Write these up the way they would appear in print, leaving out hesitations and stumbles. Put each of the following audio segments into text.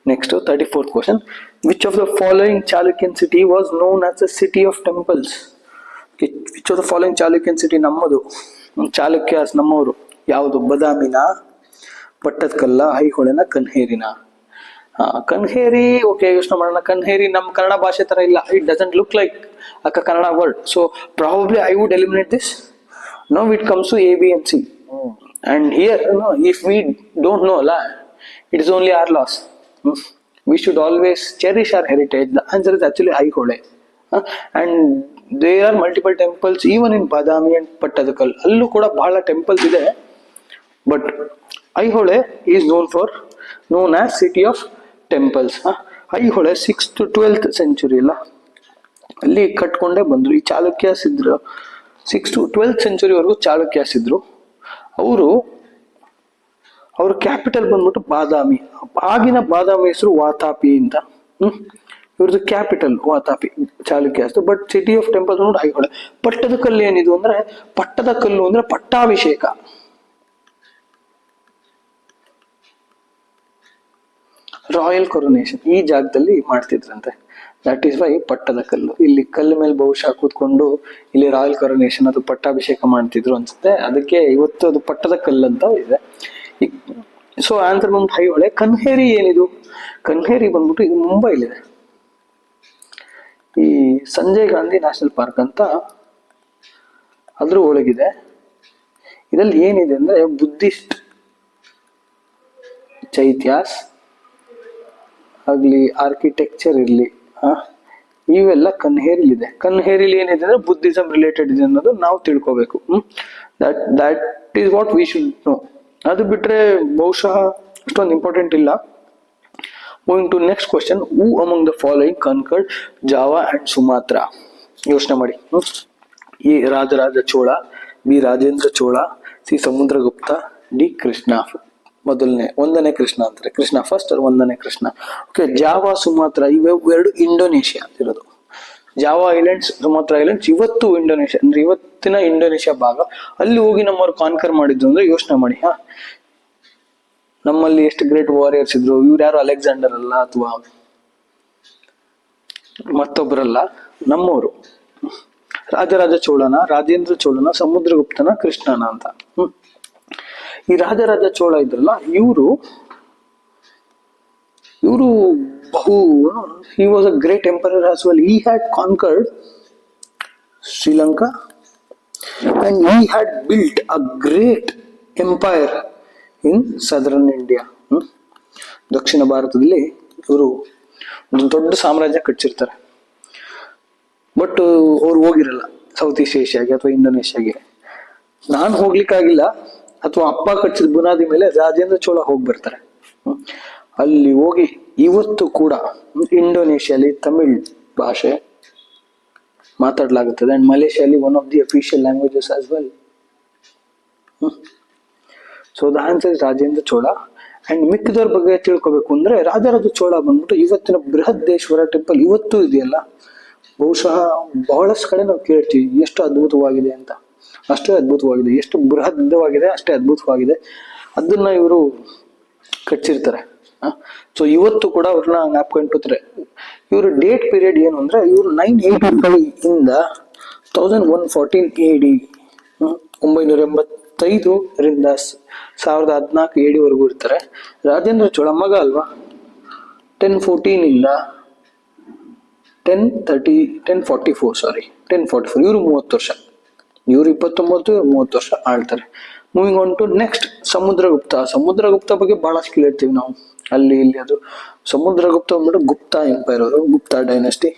Next, 34th question. Which of the following Chalukyan city was known as the city of temples? Okay, which of the following Chalukyan city ನಮ್ಮದು ಚಾಲುಕ್ಯಾಸ್ ನಮ್ಮವರು ಯಾವುದು? ಬದಾಮಿನ, ಪಟ್ಟದಕಲ್ಲ, ಐಹೊಳೆನ, ಕನ್ಹೇರಿನ? ಕನ್ಹೇರಿ okay, ಯೋಚನೆ ಮಾಡೋಣ. ಕನ್ಹೇರಿ ನಮ್ಮ ಕನ್ನಡ ಭಾಷೆ ತರ ಇಲ್ಲ. It doesn't look like a Kannada word, so probably I would eliminate this. Now it comes to A, B and C. And here, if we don't know la, it is only our loss. We should always cherish our heritage. The answer is actually Aihole. And there are multiple temples even in Badami and Pattadakal. Allu kuda bahala temples ide, but Aihole is known as city of temples. Aihole 6th to 12th century la ಅಲ್ಲಿ ಕಟ್ಕೊಂಡೇ ಬಂದ್ರು. ಈ ಚಾಲುಕ್ಯಾಸ್ ಇದ್ರು 6th to 12th century ವರೆಗೂ ಚಾಲುಕ್ಯಾಸ್ ಇದ್ರು. ಅವ್ರ capital ಬಂದ್ಬಿಟ್ಟು ಬಾದಾಮಿ. ಆಗಿನ ಬಾದಾಮಿ ಹೆಸರು ವಾತಾಪಿ ಅಂತ. ಇವ್ರದ್ದು capital Vatapi Chalukyas. But city of temples ನೋಡಿ ಐಹೊಳೆ. ಪಟ್ಟದಕಲ್ಲು ಏನಿದು ಅಂದ್ರೆ, ಪಟ್ಟದಕಲ್ಲು ಅಂದ್ರೆ ಪಟ್ಟಾಭಿಷೇಕ. ರಾಯಲ್ ಕೊರೋನೇಷನ್ ಈ ಜಾಗದಲ್ಲಿ ಮಾಡ್ತಿದ್ರಂತೆ. That is why Pattadakal. ಇಲ್ಲಿ ಕಲ್ಲು ಮೇಲೆ ಬಹುಶಃ ಕೂತ್ಕೊಂಡು ಇಲ್ಲಿ ರಾಯಲ್ ಕೊರೋನೇಷನ್ ಅದು ಪಟ್ಟಾಭಿಷೇಕ ಮಾಡ್ತಿದ್ರು ಅನ್ಸುತ್ತೆ. ಅದಕ್ಕೆ ಇವತ್ತು ಅದು ಪಟ್ಟದಕಲ್ಲು ಅಂತ ಇದೆ. ಸೊ ಆನ್ಸರ್ ಬಂದ್ಬಿಟ್ಟು ಐಹೊಳೆ. ಕನ್ಹೇರಿ ಏನಿದು? ಕನ್ಹೇರಿ ಬಂದ್ಬಿಟ್ಟು ಇದು ಮುಂಬೈಲಿದೆ. ಈ ಸಂಜಯ್ ಗಾಂಧಿ ನ್ಯಾಷನಲ್ ಪಾರ್ಕ್ ಅಂತ ಅದ್ರ ಒಳಗಿದೆ. ಇದರಲ್ಲಿ ಏನಿದೆ ಅಂದ್ರೆ ಬುದ್ಧಿಸ್ಟ್ ಚೈತ್ಯಾಸ್ ಆಗ್ಲಿ, ಆರ್ಕಿಟೆಕ್ಚರ್ ಇರ್ಲಿ, ಇವೆಲ್ಲ ಕನ್ಹೇರಿಲಿದೆ. ಕನ್ಹೇರಿಲಿ ಏನಿದೆ ಅಂದ್ರೆ ಬುದ್ಧಿಸಮ್ ರಿಲೇಟೆಡ್ ಇದೆ ಅನ್ನೋದು ನಾವು ತಿಳ್ಕೋಬೇಕು. That is what we should know. ಅದು ಬಿಟ್ರೆ ಬಹುಶಃ ಅಷ್ಟೊಂದು ಇಂಪಾರ್ಟೆಂಟ್ ಇಲ್ಲ. Moving to next question. Who among the following conquered Java and Sumatra? ಯೋಚನೆ ಮಾಡಿ. A Rajaraja Chola, B Rajendra Chola, C Samudragupta, D Krishna. ಒಂದನೇ ಕೃಷ್ಣ ಅಂತಾರೆ. ಕೃಷ್ಣ ಫಸ್ಟ್, ಒಂದನೇ ಕೃಷ್ಣ. ಓಕೆ, ಜಾವಾ ಸುಮಾತ್ರಾ ಇವೆರಡು ಇಂಡೋನೇಷ್ಯಾ ಇರೋದು. ಜಾವಾ ಐಲ್ಯಾಂಡ್ಸ್, ಸುಮಾತ್ರಾ ಐಲ್ಯಾಂಡ್ಸ್ ಇವತ್ತು ಇಂಡೋನೇಷ್ಯಾ ಅಂದ್ರೆ ಇವತ್ತಿನ ಇಂಡೋನೇಷ್ಯಾ ಭಾಗ. ಅಲ್ಲಿ ಹೋಗಿ ನಮ್ಮವ್ರು ಕಾನ್ಕರ್ ಮಾಡಿದ್ರು ಅಂದ್ರೆ ಯೋಚನೆ ಮಾಡಿ. ನಮ್ಮಲ್ಲಿ ಎಷ್ಟು ಗ್ರೇಟ್ ವಾರಿಯರ್ಸ್ ಇದ್ರು. ಇವ್ರು ಯಾರು ಅಲೆಕ್ಸಾಂಡರ್ ಅಲ್ಲ ಅಥವಾ ಮತ್ತೊಬ್ಬರಲ್ಲ, ನಮ್ಮವರು. ರಾಜರಾಜ ಚೋಳನ, ರಾಜೇಂದ್ರ ಚೋಳನ, ಸಮುದ್ರಗುಪ್ತನ, ಕೃಷ್ಣನ ಅಂತ. ಈ ರಾಜರಾಜ ಚೋಳ ಇದ್ರಲ್ಲ, ಇವರು he was a great emperor as well. He had conquered Sri Lanka and he had built a great empire in southern India. ದಕ್ಷಿಣ ಭಾರತದಲ್ಲಿ ಇವರು ಒಂದು ದೊಡ್ಡ ಸಾಮ್ರಾಜ್ಯ ಕಟ್ಟಿಸಿರ್ತಾರೆ. ಬಟ್ ಅವ್ರು ಹೋಗಿರಲ್ಲ ಸೌತ್ ಈಸ್ಟ್ ಏಷ್ಯಾಗೆ ಅಥವಾ ಇಂಡೋನೇಷ್ಯಾಗೆ. ನಾನು ಹೋಗ್ಲಿಕ್ಕಾಗಿಲ್ಲ, ಅಥವಾ ಅಪ್ಪ ಕಟ್ಟಿಸಿದ ಬುನಾದಿ ಮೇಲೆ ರಾಜೇಂದ್ರ ಚೋಳ ಹೋಗಿ ಬರ್ತಾರೆ. ಅಲ್ಲಿ ಹೋಗಿ ಇವತ್ತು ಕೂಡ ಇಂಡೋನೇಷ್ಯಾಲಿ ತಮಿಳ್ ಭಾಷೆ ಮಾತಾಡ್ಲಾಗುತ್ತದೆ. ಅಂಡ್ ಮಲೇಷ್ಯಾಲಿ one of the official languages as well. So the answer is Rajendra Chola. And ಮಿಕ್ಕಿದವ್ರ ಬಗ್ಗೆ ತಿಳ್ಕೊಬೇಕು ಅಂದ್ರೆ, ರಾಜರಾಜ ಚೋಳ ಬಂದ್ಬಿಟ್ಟು ಇವತ್ತಿನ ಬೃಹದೇಶ್ವರ ಟೆಂಪಲ್ ಇವತ್ತು ಇದೆಯಲ್ಲ, ಬಹುಶಃ ಬಹಳಷ್ಟು ಕಡೆ ನಾವು ಕೇಳ್ತೀವಿ ಎಷ್ಟು ಅದ್ಭುತವಾಗಿದೆ ಅಂತ. ಅಷ್ಟೇ ಅದ್ಭುತವಾಗಿದೆ. ಎಷ್ಟು ಬೃಹದವಾಗಿದೆ ಅಷ್ಟೇ ಅದ್ಭುತವಾಗಿದೆ. ಅದನ್ನ ಇವರು ಕಟ್ಸಿರ್ತಾರೆ. ಸೊ ಇವತ್ತು ಕೂಡ ಅವ್ರನ್ನ ಜ್ಞಾಪಕೊಂಡಿರ್ತಾರೆ. ಇವ್ರ ಡೇಟ್ ಪೀರಿಯಡ್ ಏನು ಅಂದ್ರೆ, ಇವರು 985 ಇಂದ 1114 AD 985 ರಿಂದ 1014 AD ವರೆಗೂ ಇರ್ತಾರೆ. ರಾಜೇಂದ್ರ ಚೋಳ ಮಗ ಅಲ್ವಾ, 1014 ಇಂದ 1044 ಇವರು 30 ವರ್ಷ. ಇವ್ರು 29, 30 ವರ್ಷ ಆಳ್ತಾರೆ. Moving on to next Samudragupta. Samudragupta ಬಗ್ಗೆ ಬಹಳಷ್ಟು ಕೇಳಿರ್ತೀವಿ ನಾವು ಅಲ್ಲಿ ಇಲ್ಲಿ. ಅದು ಸಮುದ್ರಗುಪ್ತ ಅಂದ್ಬಿಟ್ಟು ಗುಪ್ತಾ ಎಂಪೈರ್, ಅವರು ಗುಪ್ತಾ ಡೈನೆಸ್ಟಿ.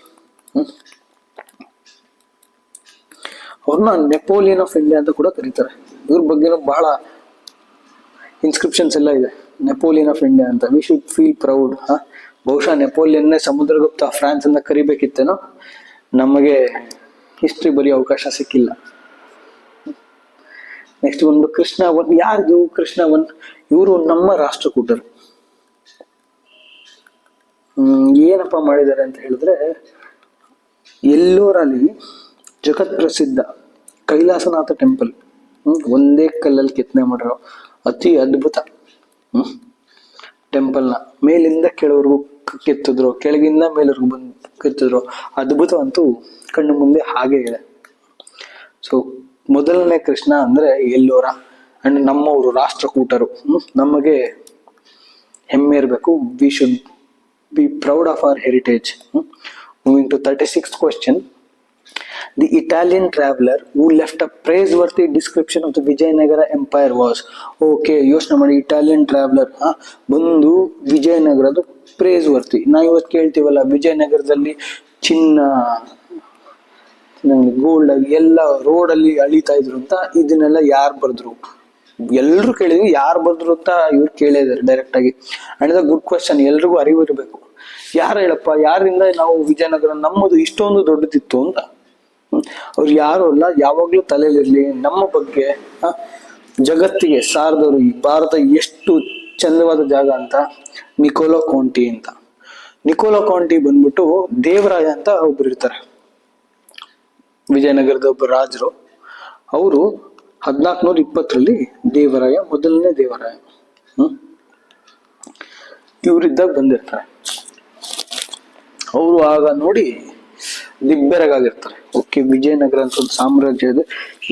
ಅವ್ರನ್ನ ನೆಪೋಲಿಯನ್ ಆಫ್ ಇಂಡಿಯಾ ಅಂತ ಕೂಡ ಕರೀತಾರೆ. ಇವ್ರ ಬಗ್ಗೆ ಬಹಳ ಇನ್ಸ್ಕ್ರಿಪ್ಷನ್ಸ್ ಎಲ್ಲ ಇದೆ, ನೆಪೋಲಿಯನ್ ಆಫ್ ಇಂಡಿಯಾ ಅಂತ. We should feel proud. ಬಹುಶಃ ನೆಪೋಲಿಯನ್ನೇ ಸಮುದ್ರಗುಪ್ತ ಫ್ರಾನ್ಸ್ ಅಂತ ಕರಿಬೇಕಿತ್ತೇನೋ. ನಮಗೆ ಹಿಸ್ಟ್ರಿ ಬರೀ ಅವಕಾಶ ಸಿಕ್ಕಿಲ್ಲ. ನೆಕ್ಸ್ಟ್ ಒಂದು ಕೃಷ್ಣ ಒನ್. ಯಾರ್ದು ಕೃಷ್ಣ ಒನ್? ಇವರು ನಮ್ಮ ರಾಷ್ಟ್ರಕೂಟರು. ಏನಪ್ಪ ಮಾಡಿದ್ದಾರೆ ಅಂತ ಹೇಳಿದ್ರೆ, ಎಲ್ಲೋರಲ್ಲಿ ಜಗತ್ ಪ್ರಸಿದ್ಧ ಕೈಲಾಸನಾಥ ಟೆಂಪಲ್ ಒಂದೇ ಕಲ್ಲಲ್ಲಿ ಕೆತ್ತನೆ ಮಾಡಿರೋ ಅತಿ ಅದ್ಭುತ. ಟೆಂಪಲ್ನ ಮೇಲಿಂದ ಕೆಳವರೆಗೂ ಕೆತ್ತಿದ್ರು, ಕೆಳಗಿಂದ ಮೇಲವರೆಗೂ ಬಂದು ಕೆತ್ತಿದ್ರು. ಅದ್ಭುತ ಅಂತೂ ಕಣ್ಣು ಮುಂದೆ ಹಾಗೆ ಇದೆ. ಸೊ ಮೊದಲನೇ ಕೃಷ್ಣ ಅಂದ್ರೆ ಎಲ್ಲೋರ ಅಂಡ್ ನಮ್ಮವರು ರಾಷ್ಟ್ರಕೂಟರು. ನಮಗೆ ಹೆಮ್ಮೆ ಇರಬೇಕು. We should be proud of our heritage. Moving to 36th question. The Italian traveler who left a praiseworthy description of the Vijayanagara Empire was. Okay, ಯೋಚನೆ ಮಾಡಿ, ಇಟಾಲಿಯನ್ ಟ್ರಾವೆಲರ್ ಬಂದು ವಿಜಯನಗರದ ಪ್ರೇಸ್ವರ್ತಿ. ನಾವು ಇವತ್ತು ಕೇಳ್ತೀವಲ್ಲ, ವಿಜಯನಗರದಲ್ಲಿ ಚಿನ್ನ, ಗೋಲ್ಡ್ ಎಲ್ಲ ರೋಡಲ್ಲಿ ಅಳಿತಾ ಇದ್ರು ಅಂತ. ಇದನ್ನೆಲ್ಲ ಯಾರು ಬರೆದ್ರು? ಎಲ್ರು ಕೇಳಿದ್ವಿ, ಯಾರು ಬರೆದ್ರು ಅಂತ ಇವ್ರು ಕೇಳಿದಾರೆ ಡೈರೆಕ್ಟ್ ಆಗಿ. ಅಂಡ್ ದ ಗುಡ್ ಕ್ವಶನ್, ಎಲ್ರಿಗೂ ಅರಿವು ಇರಬೇಕು. ಯಾರು ಹೇಳಪ್ಪ, ಯಾರಿಂದ ನಾವು ವಿಜಯನಗರ ನಮ್ಮದು ಇಷ್ಟೊಂದು ದೊಡ್ಡದಿತ್ತು ಅಂತ? ಅವ್ರು ಯಾರು ಅಲ್ಲ, ಯಾವಾಗ್ಲೂ ತಲೆಯಲ್ಲಿರ್ಲಿ ನಮ್ಮ ಬಗ್ಗೆ ಜಗತ್ತಿಗೆ ಸಾರದವರು ಈ ಭಾರತ ಎಷ್ಟು ಚಂದವಾದ ಜಾಗ ಅಂತ. ನಿಕೋಲೋ ಕಾಂಟಿ ಅಂತ. ನಿಕೋಲೋ ಕಾಂಟಿ ಬಂದ್ಬಿಟ್ಟು ದೇವರಾಯ ಅಂತ ಒಬ್ರು ಇರ್ತಾರೆ, ವಿಜಯನಗರದ ಒಬ್ಬ ರಾಜರು. ಅವರು 1420 ದೇವರಾಯ, ಮೊದಲನೇ ದೇವರಾಯ ಇವರಿದ್ದಾಗ ಬಂದಿರ್ತಾರೆ. ಅವರು ಆಗ ನೋಡಿ ದಿಗ್ಬೆರಗಾಗಿರ್ತಾರೆ. ಓಕೆ, ವಿಜಯನಗರ ಅಂತ ಒಂದು ಸಾಮ್ರಾಜ್ಯ ಇದೆ,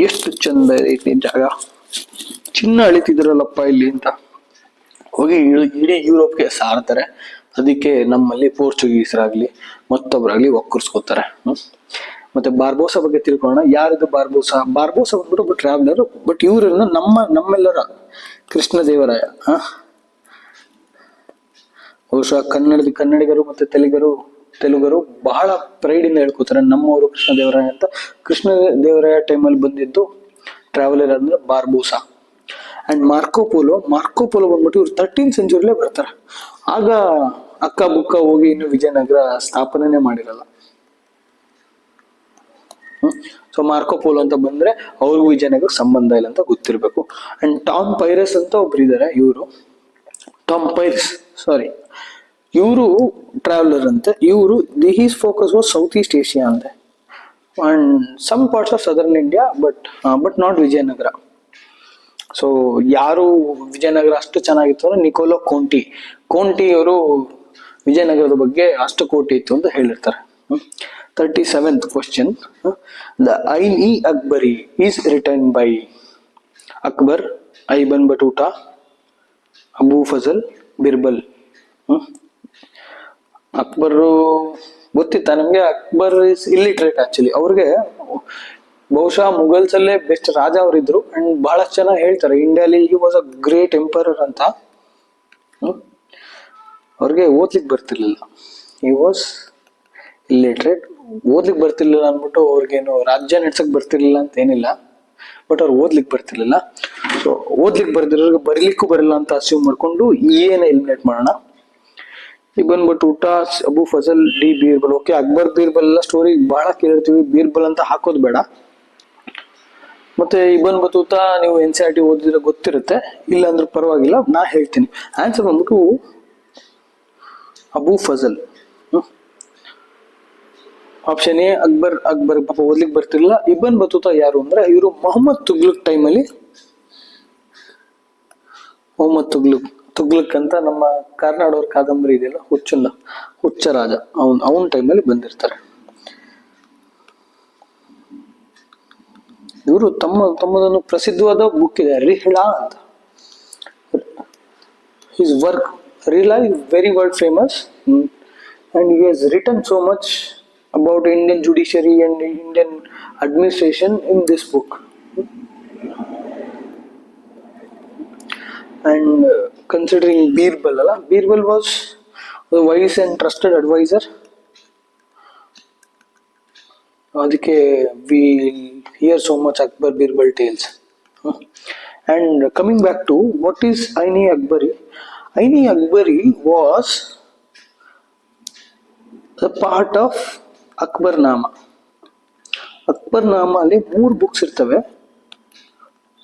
ಎಷ್ಟು ಚಂದ ಐತಿ ಜಾಗ, ಚಿನ್ನ ಅಳಿತಿದ್ರಲ್ಲಪ್ಪ ಇಲ್ಲಿ ಅಂತ ಹೋಗಿ ಇಡೀ ಯುರೋಪ್ಗೆ ಸಾರ್ತಾರೆ. ಅದಕ್ಕೆ ನಮ್ಮಲ್ಲಿ ಪೋರ್ಚುಗೀಸರಾಗ್ಲಿ ಮತ್ತೊಬ್ಬರಾಗ್ಲಿ ಒಕ್ಕರ್ಸ್ಕೋತಾರೆ. ಮತ್ತೆ ಬಾರ್ಬೋಸಾ ಬಗ್ಗೆ ತಿಳ್ಕೊಳ್ಳೋಣ. ಯಾರಿದು ಬಾರ್ಬೋಸಾ? ಬಾರ್ಬೋಸಾ ಬಂದ್ಬಿಟ್ಟು ಒಬ್ಬ ಟ್ರಾವೆಲರ್, ಬಟ್ ಇವ್ರನ್ನ ನಮ್ಮೆಲ್ಲರ ಕೃಷ್ಣ ದೇವರಾಯ. ಬಹುಶಃ ಕನ್ನಡಿಗರು ಮತ್ತೆ ತೆಲುಗರು ಬಹಳ ಪ್ರೈಡ್ ಇಂದ ಹೇಳ್ಕೊತಾರೆ ನಮ್ಮವರು ಕೃಷ್ಣ ದೇವರಾಯ ಅಂತ. ಕೃಷ್ಣ ದೇವರಾಯ ಟೈಮಲ್ಲಿ ಬಂದಿದ್ದು ಟ್ರಾವೆಲರ್ ಅಂದ್ರೆ ಬಾರ್ಬೋಸಾ. ಅಂಡ್ ಮಾರ್ಕೋ ಪೋಲೋ ಬಂದ್ಬಿಟ್ಟು ಇವ್ರು 13th century ಬರ್ತಾರೆ. ಆಗ ಅಕ್ಕ ಬುಕ್ಕ ಹೋಗಿ ಇನ್ನು ವಿಜಯನಗರ ಸ್ಥಾಪನೆ ಮಾಡಿರಲ್ಲ. ಸೊ ಮಾರ್ಕೋ ಪೋಲೋ ಅಂತ ಬಂದ್ರೆ ಅವ್ರಿಗೂ ವಿಜಯನಗರ ಸಂಬಂಧ ಇಲ್ಲ ಅಂತ ಗೊತ್ತಿರ್ಬೇಕು. ಅಂಡ್ ಟಾಮ್ ಪೈರಸ್ ಅಂತ ಒಬ್ರು ಇದಾರೆ. ಇವರು ಟ್ರಾವೆಲರ್ ಅಂತೆ. He's focus was South East Asia ಅಂತೆ and some parts of southern India, but not Vijayanagara. So ಯಾರು ವಿಜಯನಗರ ಅಷ್ಟು ಚೆನ್ನಾಗಿತ್ತು ಅಂದ್ರೆ ನಿಕೋಲೋ ಕೋಂಟಿ ಅವರು ವಿಜಯನಗರದ ಬಗ್ಗೆ ಅಷ್ಟು ಕೋಟಿ ಇತ್ತು ಅಂತ ಹೇಳಿರ್ತಾರೆ. 37th question. The Ain-e-Akbari is written by Akbar, Ibn Battuta, Abu Fazl, Birbal. Akbar ಗೊತ್ತಿತ್ತ ನಿಮ್ಗೆ? Akbar is illiterate actually. ಅವ್ರಿಗೆ ಬಹುಶಃ ಮುಘಲ್ಸ್ ಅಲ್ಲೇ ಬೆಸ್ಟ್ ರಾಜ ಅವರಿದ್ರು. ಅಂಡ್ ಬಹಳಷ್ಟು ಜನ ಹೇಳ್ತಾರೆ ಇಂಡಿಯಾಲಿ he was a great emperor ಅಂತ. ಅವ್ರಿಗೆ ಓದ್ಲಿಕ್ಕೆ ಬರ್ತಿರ್ಲಿಲ್ಲ. He was illiterate. ಓದ್ಲಿಕ್ಕೆ ಬರ್ತಿರ್ಲಿಲ್ಲ ಅಂದ್ಬಿಟ್ಟು ಅವ್ರಿಗೇನು ರಾಜ್ಯ ನಡ್ಸಕ್ ಬರ್ತಿರ್ಲಿಲ್ಲ ಅಂತ ಏನಿಲ್ಲ, ಬಟ್ ಅವ್ರು ಓದ್ಲಿಕ್ಕೆ ಬರ್ತಿರ್ಲಿಲ್ಲ. ಸೊ ಓದ್ಲಿಕ್ಕೆ ಬರ್ದಿರೋರ್ಗೆ ಬರೀಲಿಕ್ಕೂ ಬರಲ್ಲ ಅಂತ ಅಸ್ಯೂಮ್ ಮಾಡ್ಕೊಂಡು ಏನ ಎಲಿಮಿನೇಟ್ ಮಾಡೋಣ. ಇಬನ್ ಬಟೂಟಾ, ಅಬು ಫಜಲ್, ಡಿ ಬೀರ್ಬಲ್. ಓಕೆ, ಅಕ್ಬರ್ ಬೀರ್ಬಲ್ ಎಲ್ಲ ಸ್ಟೋರಿ ಬಹಳ ಕೇಳಿರ್ತೀವಿ, ಬೀರ್ಬಲ್ ಅಂತ ಹಾಕೋದು ಬೇಡ. ಮತ್ತೆ ಇಬನ್ ಬತೂತಾ ನೀವು NCERT ಓದಿದ್ರೆ ಗೊತ್ತಿರುತ್ತೆ, ಇಲ್ಲ ಅಂದ್ರೆ ಪರವಾಗಿಲ್ಲ, ನಾ ಹೇಳ್ತೀನಿ. ಆನ್ಸರ್ ಬಂದ್ಬಿಟ್ಟು ಅಬು ಫಜಲ್. ಆಪ್ಷನ್ ಎ ಅಕ್ಬರ್ ಪಾಪ ಓದ್ಲಿಕ್ಕೆ ಬರ್ತಿರ್ಲಿಲ್ಲ. ಇಬನ್ ಬತೂತಾ ಯಾರು ಅಂದ್ರೆ ಇವರು ಮೊಹಮ್ಮದ್ ತುಗ್ಲಕ್ ಟೈಮಲ್ಲಿ, ಮೊಹಮ್ಮದ್ ತುಗ್ಲಕ್ ಅಂತ ನಮ್ಮ ಕಾರ್ನಾಡವ್ರ ಕಾದಂಬರಿ ಇದೆಯಲ್ಲ, ಹುಚ್ಚ ರಾಜ, ಅವನ ಟೈಮಲ್ಲಿ ಬಂದಿರ್ತಾರೆ. ಇವರು ತಮ್ಮದೊಂದು ಪ್ರಸಿದ್ಧವಾದ ಬುಕ್ ಇದೆ, ರಿಹ್ಲಾ ಅಂತ. His work Rihla is very world famous and he has written so much about Indian judiciary and Indian administration in this book. And considering Birbal was a wise and trusted advisor. Adike we hear so much Akbar Birbal tales. And coming back to what is Ain-e-Akbari? Ain-e-Akbari was a part of Akbarnama ಅಲ್ಲಿ 3 books ಇರ್ತವೆ.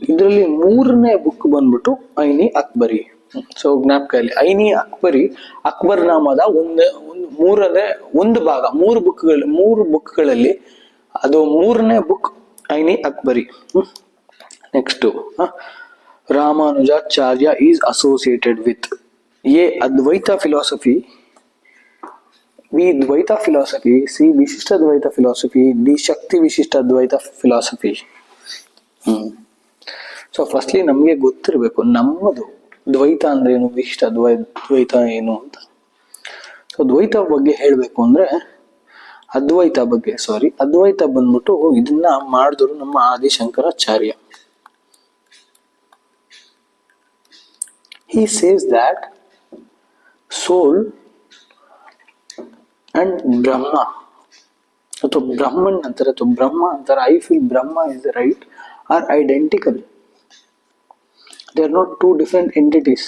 ಇದರಲ್ಲಿ 3ನೇ book ಬಂದ್ಬಿಟ್ಟು Ain-i-Akbari. So ಜ್ಞಾಪಕ ಇಲ್ಲಿ ಐನ್-ಇ-ಅಕ್ಬರಿ ಅಕ್ಬರ್ನಾಮದ ಒಂದು ಭಾಗ. 3 ಬುಕ್ಗಳಲ್ಲಿ ಅದು 3ನೇ book Ain-i-Akbari. Next Ramanujacharya is associated with A. Advaita philosophy. B. Dvaita philosophy. C. Vishishta Dvaita philosophy. D. Shakti Vishishta Dvaita philosophy. So firstly ನಮಗೆ ಗೊತ್ತಿರಬೇಕು ನಮ್ಮದು ದ್ವೈತ ಅಂದ್ರೆ ಏನು, ವಿಶಿಷ್ಟ ದ್ವೈತ ಏನು ಅಂತ. ಸೊ ದ್ವೈತ ಬಗ್ಗೆ ಹೇಳಬೇಕು ಅಂದ್ರೆ ಅದ್ವೈತ ಬಂದ್ಬಿಟ್ಟು ಇದನ್ನ ಮಾಡಿದ್ರು ನಮ್ಮ Adi Shankaracharya. He says that soul and Brahma, ಅಥವಾ ಬ್ರಹ್ಮನ್ ಅಂತಾರೆ ಅಥವಾ ಬ್ರಹ್ಮ ಅಂತಾರೆ, I feel Brahma is right, are identical. They are not two different entities.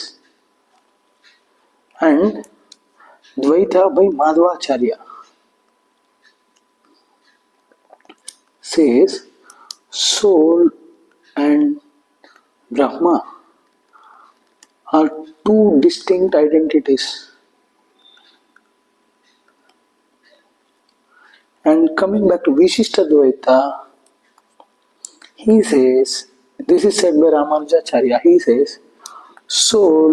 And Dvaita by Madhvacharya says soul and Brahma are two distinct identities. And coming back to Vishishta Dvaita, he says, this is said by Ramanujacharya, he says soul,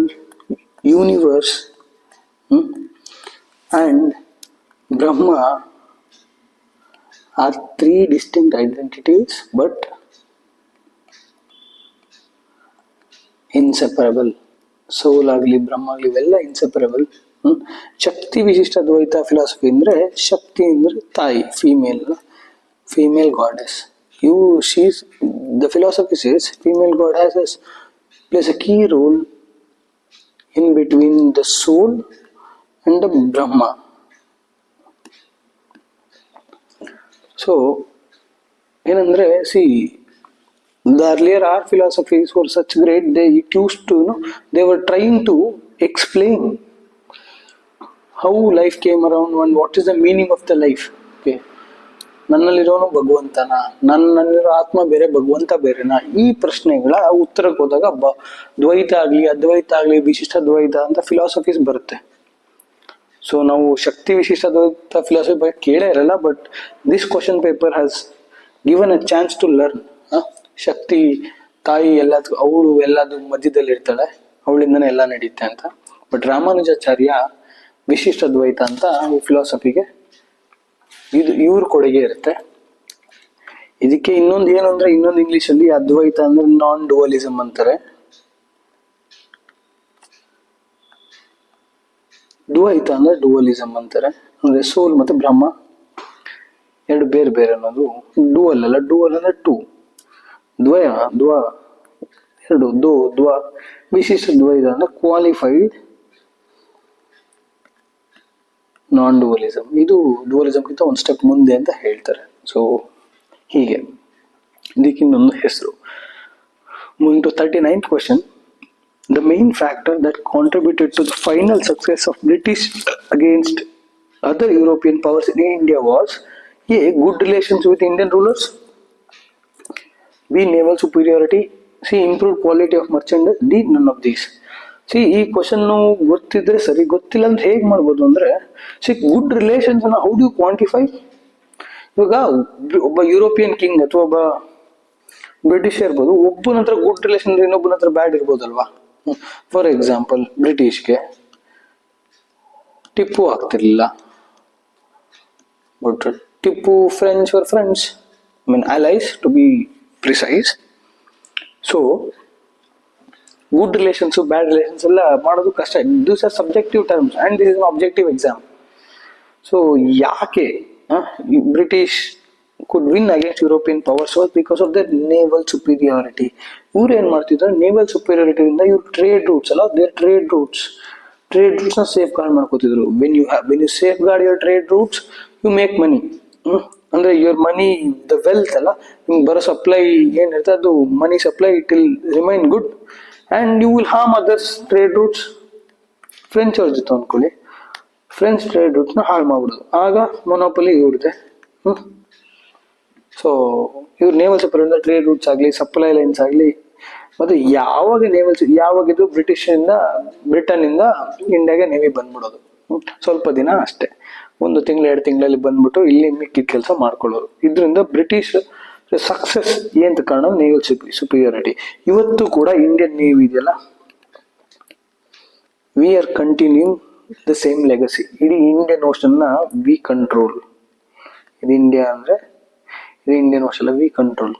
universe, and Brahma are three distinct identities but inseparable. Soul agli Brahma agli ಇವೆಲ್ಲ inseparable. ಶಕ್ತಿ ವಿಶಿಷ್ಟ ದ್ವೈತ philosophy ಅಂದ್ರೆ ಶಕ್ತಿ ಅಂದ್ರೆ ತಾಯಿ, female goddess. The philosophy says female god plays a key role in between the soul and the Brahma. So ಏನಂದ್ರೆ the earlier our philosophies were such great, they used to, they were trying to explain how life came around and what is the meaning of the life. Okay, ನನ್ನಲ್ಲಿರೋನು ಭಗವಂತನ, ನನ್ನಲ್ಲಿರೋ ಆತ್ಮ ಬೇರೆ ಭಗವಂತ ಬೇರೆನಾ, ಈ ಪ್ರಶ್ನೆಗಳ ಉತ್ತರಕ್ಕೆ ಹೋದಾಗ ದ್ವೈತ ಆಗ್ಲಿ ಅದ್ವೈತ ಆಗ್ಲಿ ವಿಶಿಷ್ಟ ದ್ವೈತ ಅಂತ ಫಿಲಾಸಫೀಸ್ ಬರುತ್ತೆ. ಸೊ ನಾವು ಶಕ್ತಿ ವಿಶಿಷ್ಟ ದ್ವೈತ ಫಿಲಾಸಫಿ ಬಗ್ಗೆ ಕೇಳೇ ಇರಲ್ಲ, but this question paper has given a chance to learn. Shakti ತಾಯಿ ಎಲ್ಲದಕ್ಕೂ, ಅವಳು ಎಲ್ಲದು ಮಧ್ಯದಲ್ಲಿ ಇರ್ತಾಳೆ, ಅವಳಿಂದನೇ ಎಲ್ಲ ನಡೆಯುತ್ತೆ ಅಂತ. ಬಟ್ ರಾಮಾನುಜಾಚಾರ್ಯ ವಿಶಿಷ್ಟ ದ್ವೈತ ಅಂತ ಈ ಫಿಲಾಸಫಿಗೆ ಇವ್ರ ಕೊಡುಗೆ ಇರುತ್ತೆ. ಇದಕ್ಕೆ ಇನ್ನೊಂದು ಏನು ಅಂದ್ರೆ, ಇನ್ನೊಂದು ಇಂಗ್ಲಿಷ್ ಅಲ್ಲಿ ಅದ್ವೈತ ಅಂದ್ರೆ ನಾನ್ ಡುವಲಿಸಮ್ ಅಂತಾರೆ, ದ್ವೈತ ಅಂದ್ರೆ ಡುವಲಿಸಮ್ ಅಂತಾರೆ. ಅಂದ್ರೆ ಸೋಲ್ ಮತ್ತೆ ಬ್ರಹ್ಮ ಎರಡು ಬೇರೆ ಬೇರೆ ಅನ್ನೋದು. ಡುವಲ್ ಅಲ್ಲ, ಡುವಲ್ ಅಂದ್ರೆ ಟೂ, ಎರಡು ದ್ವ. ವಿಶಿಷ್ಟ ದ್ವೈತ ಅಂದ್ರೆ ಕ್ವಾಲಿಫೈಡ್ ನಾನ್ ಡುವಲಿಸಮ್. ಇದು ಡುವಲಿಸಮ್ಗಿಂತ ಒಂದು ಸ್ಟೆಪ್ ಮುಂದೆ ಅಂತ ಹೇಳ್ತಾರೆ. ಸೊ ಹೀಗೆ ಇದಕ್ಕಿನ್ನೊಂದು ಹೆಸರು. Moving to 39th question. The main factor that contributed to the final success of British against other European powers in India was A. Good relations with Indian rulers, B. Naval superiority, C. Improved quality of merchandise, D. None of these. ಈ question ಗೊತ್ತಿದ್ರೆ ಸರಿ, ಗೊತ್ತಿಲ್ಲ ಅಂದ್ರೆ ಹೇಗ್ ಮಾಡ್ಬೋದು ಅಂದ್ರೆ, good relations how do you quantify? ಇವಾಗ ಒಬ್ಬ ಯುರೋಪಿಯನ್ ಕಿಂಗ್ ಅಥವಾ ಒಬ್ಬ ಬ್ರಿಟಿಷ್ ಇರ್ಬೋದು, ಒಬ್ಬನ ಹತ್ರ ಗುಡ್ ರಿಲೇಷನ್ ಇನ್ನೊಬ್ಬನ ಹತ್ರ ಬ್ಯಾಡ್ ಇರ್ಬೋದಲ್ವಾ. ಫಾರ್ ಎಕ್ಸಾಂಪಲ್, ಬ್ರಿಟಿಷ್ಗೆ ಟಿಪ್ಪು ಆಗ್ತಿರ್ಲಿಲ್ಲ, but Tipu French were friends, allies to be precise. So good relations bad relations ಎಲ್ಲ ಮಾಡೋದು ಕಷ್ಟ. This are subjective terms and this is an objective exam. So ಯಾಕೆ British could win against European powers was because of their naval superiority. ಇವ್ರು ಏನ್ ಮಾಡ್ತಿದ್ರು, naval superiority ಇಂದ ಇವ್ರು trade routes ಅಲ್ಲ, ದೇರ್ ಟ್ರೇಡ್ ರೂಟ್ಸ್ ನ ಸೇಫ್ ಗಾರ್ಡ್ ಮಾಡ್ಕೋತಿದ್ರು. When you safeguard your trade routes you make money. ಅಂದ್ರೆ your money, the wealth ಅಲ್ಲ, ನಿಮ್ಗೆ ಬರೋ ಸಪ್ಲೈ ಏನಿರುತ್ತೆ ಅದು money supply it will remain good and you will harm others trade routes. French ಅವ್ರ ಜೊತೆ ಅನ್ಕೊಳ್ಳಿ, ಫ್ರೆಂಚ್ ಟ್ರೇಡ್ ರೂಟ್ಸ್ ನ ಹಾಳು ಮಾಡ್ಬಿಡೋದು, ಆಗ ಮೊನೋಪಲಿ ಇವ್ರದೆ. ಸೊ ಇವ್ರು ನೇವಲ್ ಸಪ್ಲೈ ಟ್ರೇಡ್ ರೂಟ್ಸ್ ಆಗಲಿ ಸಪ್ಲೈ ಲೈನ್ಸ್ ಆಗಲಿ, ಮತ್ತೆ ಯಾವಾಗಿದ್ದು ಬ್ರಿಟನ್ ಇಂದ ಇಂಡಿಯಾಗೆ ನೇವಿ ಬಂದ್ಬಿಡೋದು. ಸ್ವಲ್ಪ ದಿನ ಅಷ್ಟೇ, 1 ತಿಂಗಳು 2 ತಿಂಗಳಲ್ಲಿ ಬಂದ್ಬಿಟ್ಟು ಇಲ್ಲಿ ಮಿಕ್ಕಿದ ಕೆಲಸ ಮಾಡ್ಕೊಳ್ಳೋರು. ಇದರಿಂದ ಬ್ರಿಟಿಷ್ ಸಕ್ಸಸ್ ಏನ್ ಕಾರಣ, ನೇವಲ್ ಸುಪೀರಿಯಾರಿಟಿ. ಇವತ್ತು ಕೂಡ ಇಂಡಿಯನ್ ನೇವಿ ಇದೆಯಲ್ಲ, we are continuing the same legacy. ಇಡೀ ಇಂಡಿಯನ್ ಓಷನ್ನ ವಿ ಕಂಟ್ರೋಲ್. ಇದು ಇಂಡಿಯಾ ಅಂದರೆ ಇದು ಇಂಡಿಯನ್ ಓಷನ್ ವಿ ಕಂಟ್ರೋಲ್.